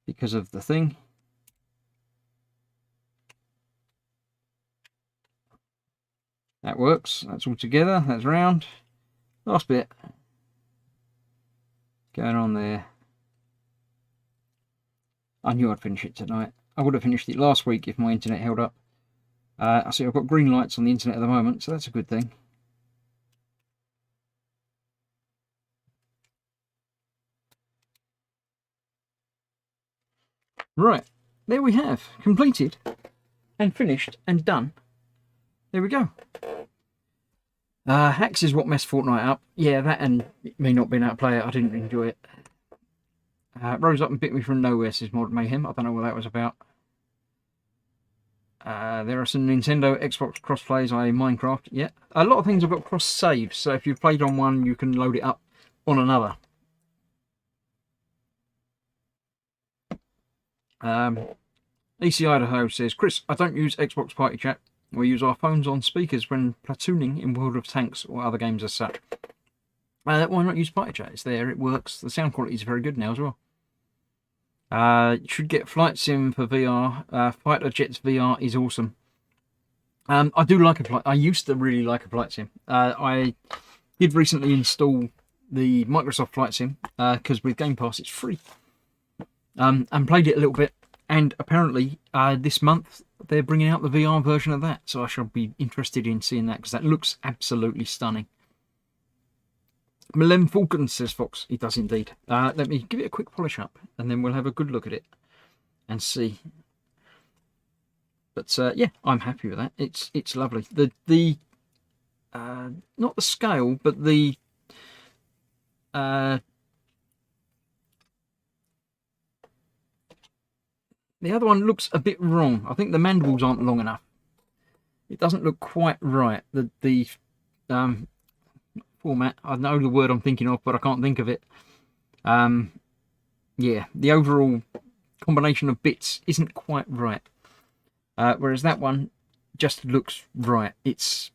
because of the thing. That works. That's all together. That's round. Last bit going on there. I knew I'd finish it tonight. I would have finished it last week if my internet held up. I see I've got green lights on the internet at the moment, so that's a good thing. Right, there we have, completed and finished and done. There we go. Hacks is what messed Fortnite up. Yeah, that and me not being able to play it, I didn't enjoy it. Rose up and bit me from nowhere, says Mod Mayhem. I don't know what that was about. There are some Nintendo, Xbox crossplays, i.e. Minecraft. Yeah, a lot of things have got cross saves, so if you've played on one, you can load it up on another. EC Idaho says, Chris, I don't use Xbox Party Chat. We use our phones on speakers when platooning in World of Tanks or other games as such. Why not use Party Chat? It's there, it works. The sound quality is very good now as well. You should get Flight Sim for VR. Fighter Jets VR is awesome. I do like a flight. I used to really like a Flight Sim. I did recently install the Microsoft Flight Sim because with Game Pass it's free. And played it a little bit. And apparently this month they're bringing out the VR version of that. So I shall be interested in seeing that because that looks absolutely stunning. Millennium Falcon, says Fox. He does indeed. Let me give it a quick polish up and then we'll have a good look at it and see. But yeah, I'm happy with that. It's lovely. The not the scale, but the other one looks a bit wrong. I think the mandibles aren't long enough. It doesn't look quite right. The format, I know the word I'm thinking of, but I can't think of it. Yeah, the overall combination of bits isn't quite right. Whereas that one just looks right. It's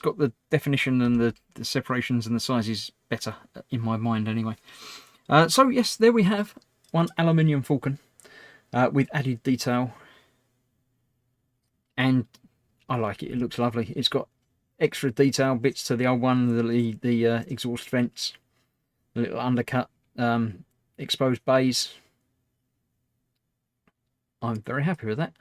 got the definition and the separations and the sizes better in my mind anyway. So yes, there we have one aluminium Falcon with added detail, and I like it. It looks lovely. It's got extra detail bits to the old one, the exhaust vents, the little undercut, exposed bays. I'm very happy with that.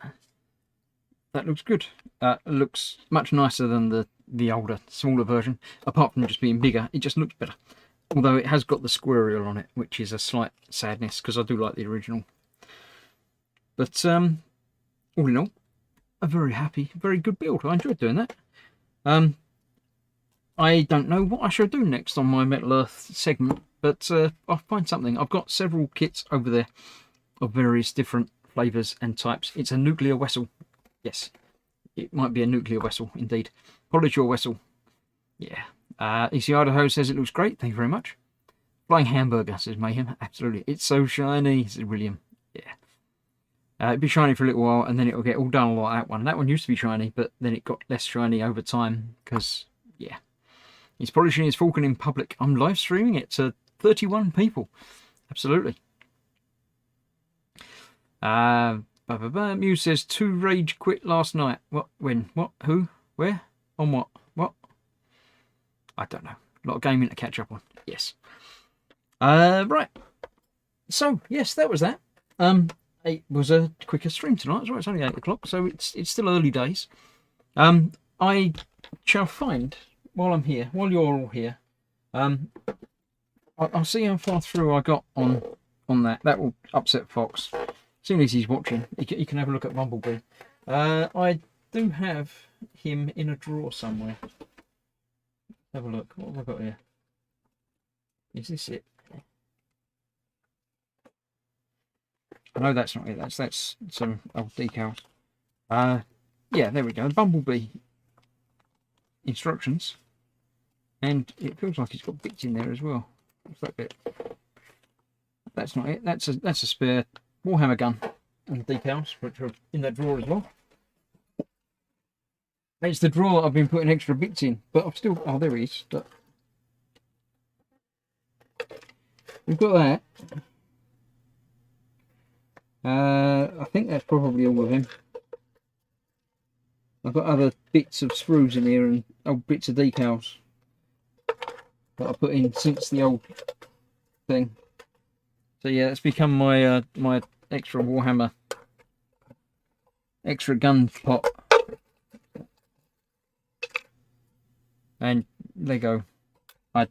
That looks good. It looks much nicer than the older, smaller version. Apart from just being bigger, it just looks better. Although it has got the squirrel on it, which is a slight sadness because I do like the original. But all in all, a very happy, very good build. I enjoyed doing that. I don't know what I shall do next on my Metal Earth segment, but I'll find something. I've got several kits over there of various different flavours and types. It's a nuclear vessel. Yes, it might be a nuclear vessel indeed. Polish your vessel. Yeah. EC Idaho says it looks great. Thank you very much. Flying hamburger, says Mayhem. Absolutely. It's so shiny, says William. Yeah. It'd be shiny for a little while, and then it'll get all dull like that one. That one used to be shiny, but then it got less shiny over time because, yeah. He's polishing his Falcon in public. I'm live streaming it to 31 people. Absolutely. Muse says, 2 rage quit last night. What? When? What? Who? Where? On what? What? I don't know. A lot of gaming to catch up on. Yes. Right. So, yes, that was that. It was a quicker stream tonight as well. It's only 8 o'clock, so it's still early days. I shall find, while I'm here, while you're all here, I'll see how far through I got on that. That will upset Fox. As soon as he's watching, he can have a look at Bumblebee. I do have him in a drawer somewhere. Have a look. What have I got here? Is this it? No, that's not it. That's some old decals. Yeah, there we go. Bumblebee instructions, and it feels like it's got bits in there as well. What's that bit? That's not it. That's a spare Warhammer gun and decals, which are in that drawer as well. It's the drawer I've been putting extra bits in, but I've still. Oh, there he is. But we've got that. I think that's probably all of him. I've got other bits of sprues in here and old bits of decals that I put in since the old thing. So yeah, it's become my my extra Warhammer, extra gun pot, and Lego. I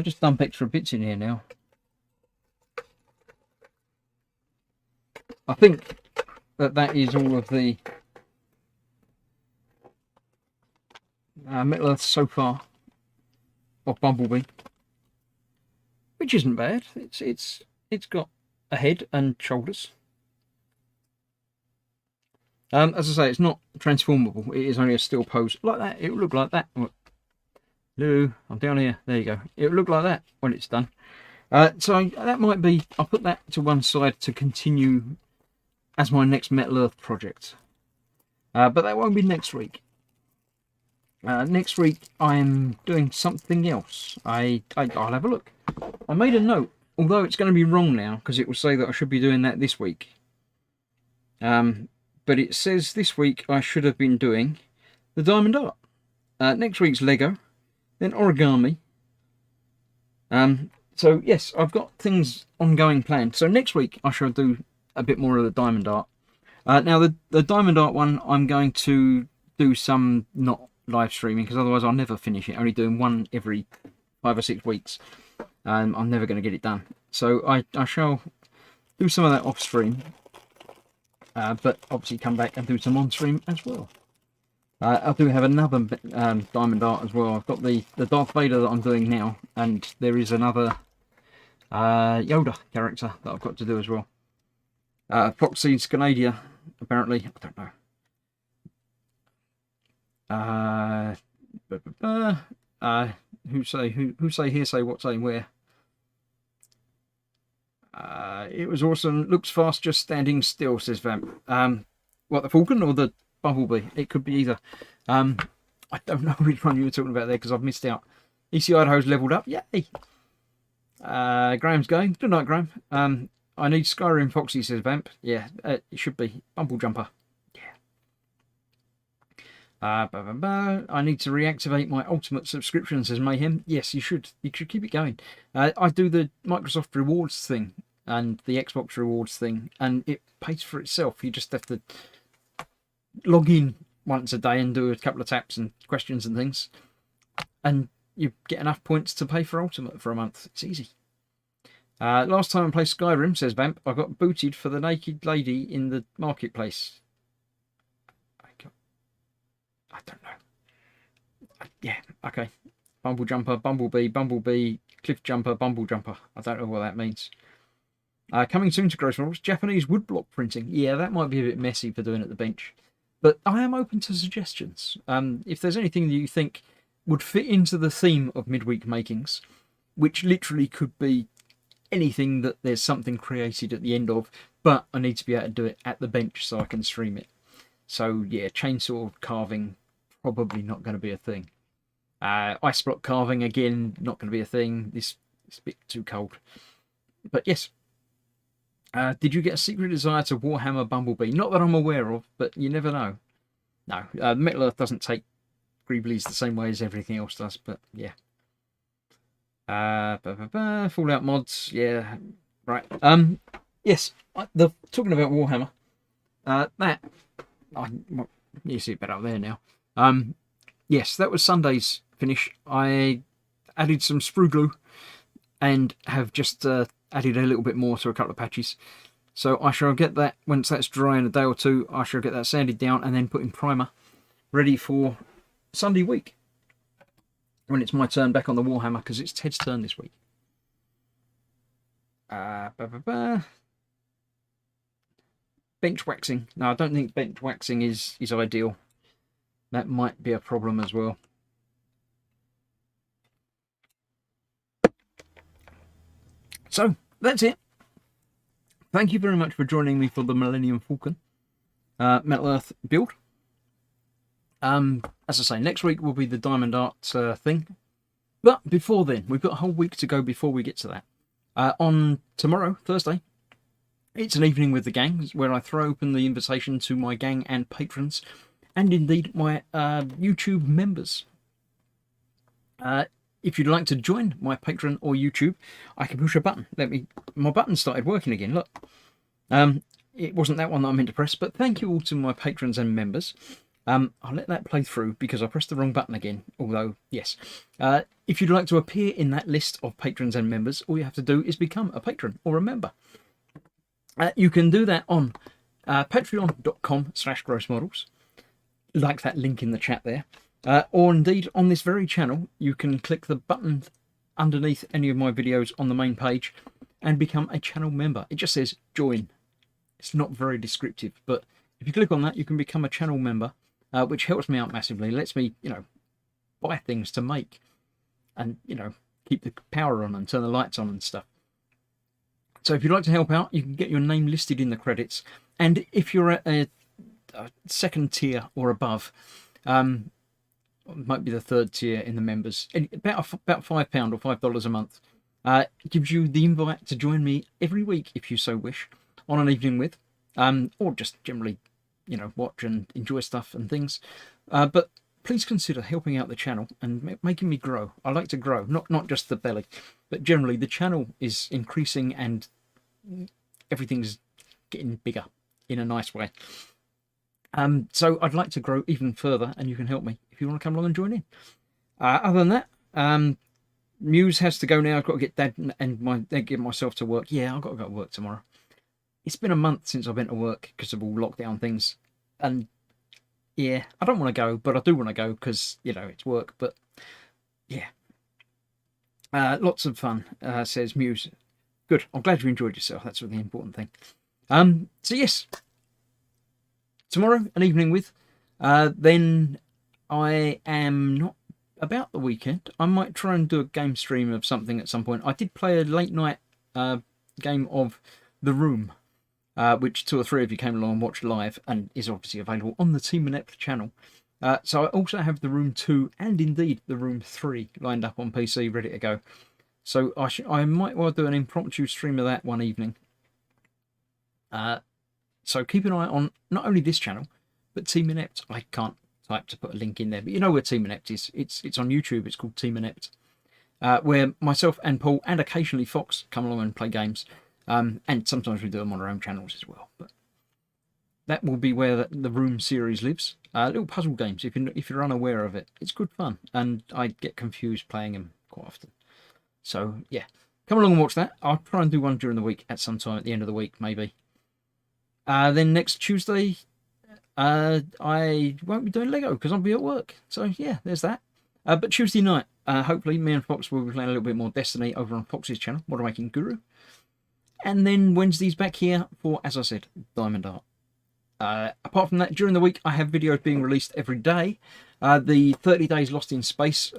just dump extra bits in here now. I think that is all of the Metal Earth so far of Bumblebee, which isn't bad. It's got a head and shoulders. As I say, it's not transformable. It is only a still pose like that. It will look like that. Hello, I'm down here. There you go. It will look like that when it's done. So that might be. I'll put that to one side to continue as my next Metal Earth project. But that won't be next week. Next week I'm doing something else. I'll have a look. I made a note, although it's going to be wrong now because it will say that I should be doing that this week. But it says this week I should have been doing the Diamond Art. Next week's Lego, then origami. So yes, I've got things ongoing planned. So next week I shall do a bit more of the Diamond Art. Now the Diamond Art one, I'm going to do some not live streaming because otherwise I'll never finish it. Only doing one every 5 or 6 weeks. I'm never going to get it done. So I shall do some of that off stream, but obviously come back and do some on stream as well. I do have another Diamond Art as well. I've got the Darth Vader that I'm doing now, and there is another Yoda character that I've got to do as well. Foxy's Canadia, apparently. I don't know. Who say hearsay, what say where? It was awesome. Looks fast just standing still, says Vamp. What, the Falcon or the Bumblebee? It could be either. I don't know which one you were talking about there because I've missed out. EC Idaho's leveled up. Yay! Graham's going. Good night, Graham. I need Skyrim Foxy, says Vamp. Yeah, it should be. Bumble Jumper. Yeah. I need to reactivate my Ultimate subscription, says Mayhem. Yes, you should. You should keep it going. I do the Microsoft Rewards thing and the Xbox Rewards thing, and it pays for itself. You just have to log in once a day and do a couple of taps and questions and things, and you get enough points to pay for Ultimate for a month. It's easy. Last time I played Skyrim, says Vamp, I got booted for the naked lady in the marketplace. I don't know. Yeah, okay. Bumble Jumper, Bumblebee, Cliff Jumper, Bumble Jumper. I don't know what that means. Coming soon to Gross Models, Japanese woodblock printing. Yeah, that might be a bit messy for doing at the bench. But I am open to suggestions. If there's anything that you think would fit into the theme of Midweek Makings, which literally could be anything that there's something created at the end of, but I need to be able to do it at the bench so I can stream it. So yeah, chainsaw carving probably not going to be a thing. Ice block carving again, not going to be a thing. This is a bit too cold. But yes. Did you get a secret desire to Warhammer Bumblebee? Not that I'm aware of, but you never know. No, Metal Earth doesn't take Greeblies the same way as everything else does, but yeah. Fallout mods, yeah, right. Yes, talking about Warhammer, you see it better up there now. Yes, that was Sunday's finish. I added some sprue glue and have just added a little bit more to a couple of patches. So I shall get that, once that's dry in a day or two, I shall get that sanded down and then put in primer, ready for Sunday week, when it's my turn back on the Warhammer, because it's Ted's turn this week. Bench waxing. No, I don't think bench waxing is ideal. That might be a problem as well. So, that's it. Thank you very much for joining me for the Millennium Falcon Metal Earth build. As I say, next week will be the Diamond Art thing. But before then, we've got a whole week to go before we get to that. On tomorrow, Thursday, it's an evening with the gang, where I throw open the invitation to my gang and patrons, and indeed my YouTube members. If you'd like to join my Patreon or YouTube, I can push a button. My button started working again, look. It wasn't that one that I meant to press, but thank you all to my patrons and members. I'll let that play through because I pressed the wrong button again, although, yes. If you'd like to appear in that list of patrons and members, all you have to do is become a patron or a member. You can do that on patreon.com/grossmodels, like that link in the chat there. Or indeed, on this very channel, you can click the button underneath any of my videos on the main page and become a channel member. It just says join. It's not very descriptive, but if you click on that, you can become a channel member, which helps me out massively. It lets me, buy things to make and, keep the power on and turn the lights on and stuff. So if you'd like to help out, you can get your name listed in the credits. And if you're at a second tier or above, might be the third tier in the members, about £5 or $5 a month, gives you the invite to join me every week, if you so wish, on an evening with, or just generally, watch and enjoy stuff and things. But please consider helping out the channel and making me grow. I like to grow, not just the belly, but generally the channel is increasing and everything's getting bigger in a nice way. So I'd like to grow even further, and you can help me if you want to come along and join in. Other than that, Muse has to go now. I've got to get Dad and get myself to work. Yeah, I've got to go to work tomorrow. It's been a month since I've been to work because of all lockdown things, and yeah, I don't want to go, but I do want to go because it's work. But yeah, lots of fun, says Muse. Good. I'm glad you enjoyed yourself. That's really the important thing. So yes. Tomorrow, an evening with. Then I am not about the weekend. I might try and do a game stream of something at some point. I did play a late night game of The Room, which 2 or 3 of you came along and watched live, and is obviously available on the Team Inept channel. So I also have The Room 2 and indeed The Room 3 lined up on PC, ready to go. So I might well do an impromptu stream of that one evening. So keep an eye on not only this channel, but Team Inept. I can't type to put a link in there, but you know where Team Inept is. It's on YouTube. It's called Team Inept, where myself and Paul and occasionally Fox come along and play games. And sometimes we do them on our own channels as well. But that will be where the Room series lives. Little puzzle games, if you're unaware of it. It's good fun, and I get confused playing them quite often. So yeah, come along and watch that. I'll try and do one during the week at some time at the end of the week, maybe. Then next Tuesday, I won't be doing Lego because I'll be at work. So yeah, there's that. But Tuesday night, hopefully me and Fox will be playing a little bit more Destiny over on Fox's channel, Model Making Guru. And then Wednesday's back here for, as I said, Diamond Art. Apart from that, during the week, I have videos being released every day. The 30 Days Lost in Space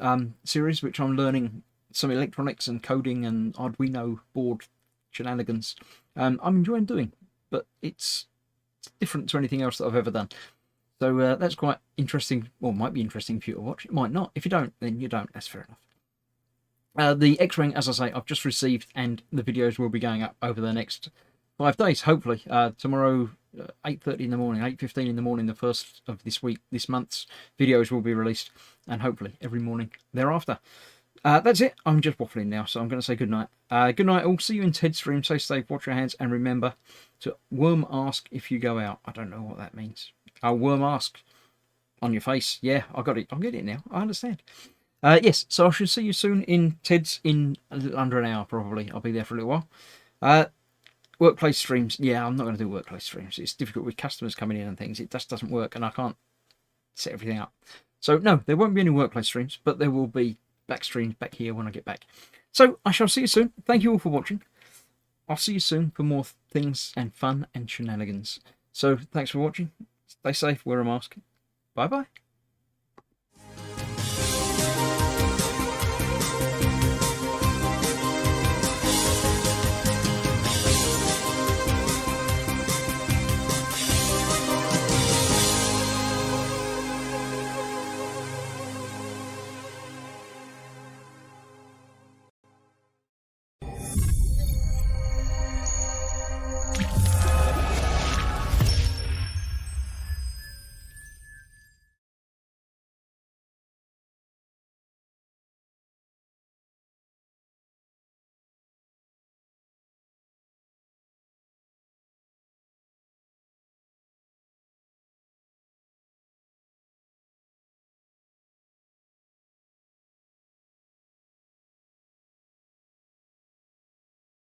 series, which I'm learning some electronics and coding and Arduino board shenanigans. I'm enjoying doing. but it's different to anything else that I've ever done. So that's quite interesting, or might be interesting for you to watch. It might not. If you don't, then you don't. That's fair enough. The X-Ring, as I say, I've just received, and the videos will be going up over the next 5 days, hopefully. Tomorrow, 8:30 in the morning, 8:15 in the morning, the first of this month's videos will be released, and hopefully every morning thereafter. That's it. I'm just waffling now, so I'm going to say good night. Good night all. See you in Ted's stream. Stay safe, wash your hands, and remember to worm ask if you go out. I don't know what that means. Worm ask on your face. Yeah, I got it. I'll get it now. I understand. Yes, so I should see you soon in Ted's in a little under an hour, probably. I'll be there for a little while. Workplace streams. Yeah, I'm not going to do workplace streams. It's difficult with customers coming in and things. It just doesn't work, and I can't set everything up. So, no, there won't be any workplace streams, but there will be back streams back here when I get back. So, I shall see you soon. Thank you all for watching. I'll see you soon for more things and fun and shenanigans. So, thanks for watching. Stay safe, wear a mask. Bye-bye.